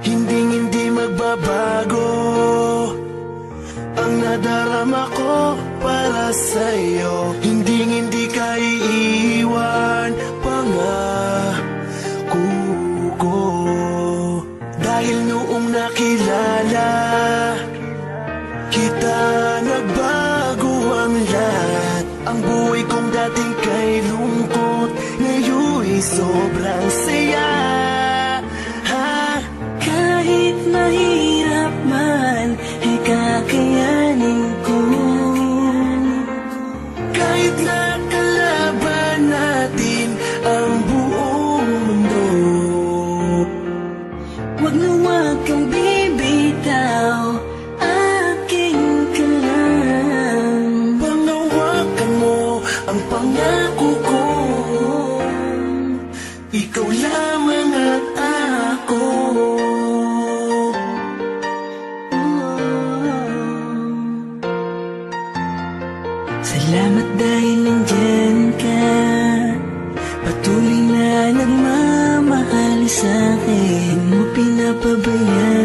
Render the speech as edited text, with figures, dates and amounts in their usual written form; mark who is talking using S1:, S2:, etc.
S1: Hindi magbabago ang nadarama ko para sa'yo. Hindi ka iiwan, pangako ko. Dahil noong nakilala kita, nagbago ang lahat. Ang buhay kong dating kay lungkot, ngayon'y sobrang saya.
S2: Kahit mahirap man, ay kakayanin ko.
S1: Kahit nakalaban natin ang buong mundo,
S2: Wag na wag kang bibitaw, aking ka lang.
S1: panghawakan mo ang pangako ko. Ikaw lamang at ako.
S2: Salamat dahil nandyan ka, patuloy na nagmamahal sa'kin. Mo pinapabayaan